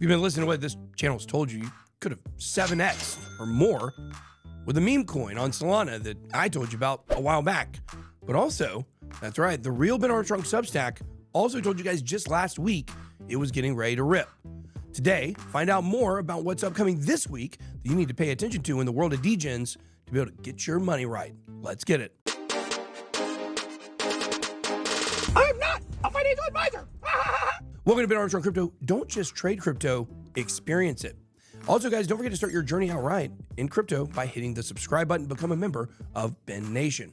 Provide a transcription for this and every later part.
you've been listening to what this channel's told you, you could have 7x or more with a meme coin on Solana that I told you about a while back. But also, that's right, the real Ben Armstrong Substack also told you guys just last week it was getting ready to rip. Today, find out more about what's upcoming this week that you need to pay attention to in the world of degens to be able to get your money right. Let's get it. I'm not a financial advisor. Welcome to Ben Armstrong Crypto. Don't just trade crypto, experience it. Also, guys, don't forget to start your journey out right in crypto by hitting the subscribe button, become a member of Ben Nation.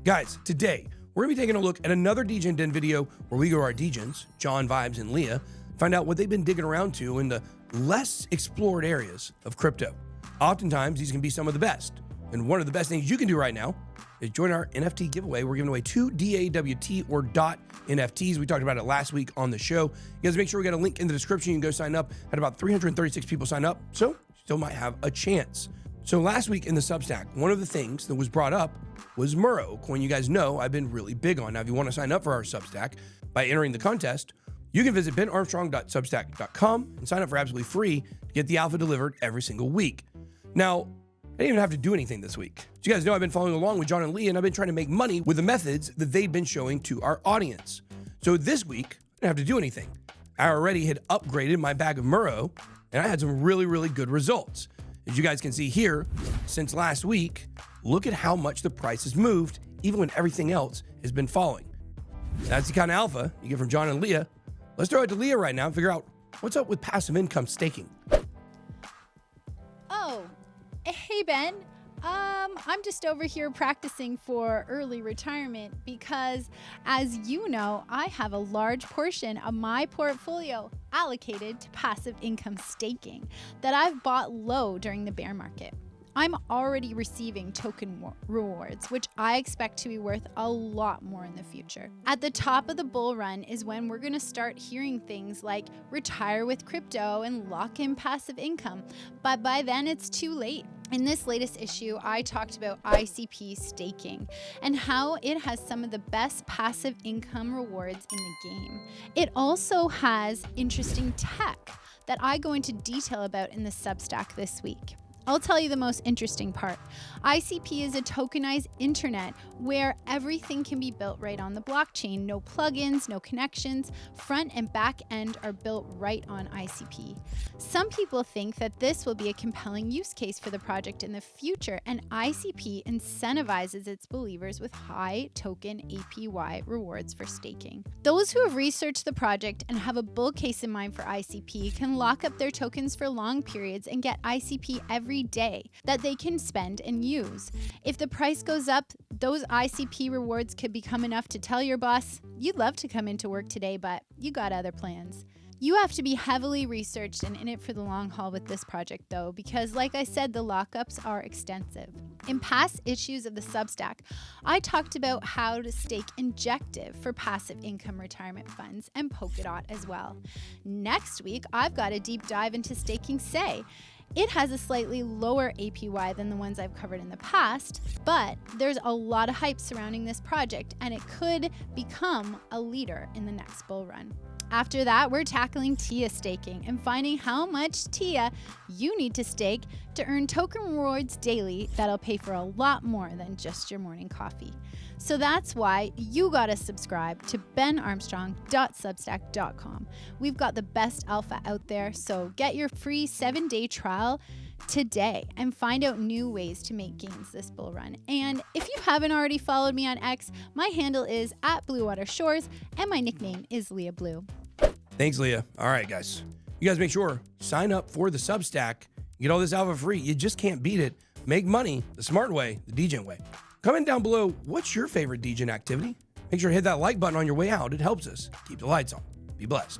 Guys, today, we're going to be taking a look at another Degen Den video where we go to our Degens, John, Vibes, and Leah, find out what they've been digging around to in the less explored areas of crypto. Oftentimes, these can be some of the best. And one of the best things you can do right now is join our NFT giveaway. We're giving away 2 DAWT or DOT NFTs. We talked about it last week on the show. You guys make sure we got a link in the description. You can go sign up. Had about 336 people sign up, so still might have a chance. So last week in the Substack, one of the things that was brought up was Memecoin. You guys know I've been really big on. Now, if you want to sign up for our Substack by entering the contest, you can visit benarmstrong.substack.com and sign up for absolutely free to get the alpha delivered every single week. Now, I didn't even have to do anything this week. So you guys know I've been following along with John and Leah, and I've been trying to make money with the methods that they've been showing to our audience. So this week, I didn't have to do anything. I already had upgraded my bag of Muro, and I had some really, really good results. As you guys can see here, since last week, look at how much the price has moved, even when everything else has been falling. That's the kind of alpha you get from John and Leah. Let's throw it to Leah right now and figure out what's up with passive income staking. Oh, hey Ben. I'm just over here practicing for early retirement because, as you know, I have a large portion of my portfolio allocated to passive income staking that I've bought low during the bear market. I'm already receiving token rewards, which I expect to be worth a lot more in the future. At the top of the bull run is when we're going to start hearing things like retire with crypto and lock in passive income, but by then it's too late. In this latest issue, I talked about ICP staking and how it has some of the best passive income rewards in the game. It also has interesting tech that I go into detail about in the Substack this week. I'll tell you the most interesting part. ICP is a tokenized internet where everything can be built right on the blockchain. No plugins, no connections. Front and back end are built right on ICP. Some people think that this will be a compelling use case for the project in the future, and ICP incentivizes its believers with high token APY rewards for staking. Those who have researched the project and have a bull case in mind for ICP can lock up their tokens for long periods and get ICP every day that they can spend and use. If the price goes up, those ICP rewards could become enough to tell your boss, you'd love to come into work today, but you got other plans. You have to be heavily researched and in it for the long haul with this project though, because like I said, the lockups are extensive. In past issues of the Substack, I talked about how to stake Injective for passive income retirement funds and Polkadot as well. Next week, I've got a deep dive into staking Say. It has a slightly lower APY than the ones I've covered in the past, but there's a lot of hype surrounding this project and it could become a leader in the next bull run. After that, we're tackling TIA staking and finding how much TIA you need to stake to earn token rewards daily that'll pay for a lot more than just your morning coffee. So that's why you gotta subscribe to benarmstrong.substack.com. We've got the best alpha out there, so get your free 7-day trial today and find out new ways to make gains this bull run. And if you haven't already followed me on X, my handle is @BlueWaterShores and my nickname is Leah Blue. Thanks, Leah. All right, guys. You guys make sure, sign up for the Substack. Get all this alpha free. You just can't beat it. Make money the smart way, the Degen way. Comment down below, what's your favorite Degen activity? Make sure to hit that like button on your way out. It helps us keep the lights on. Be blessed.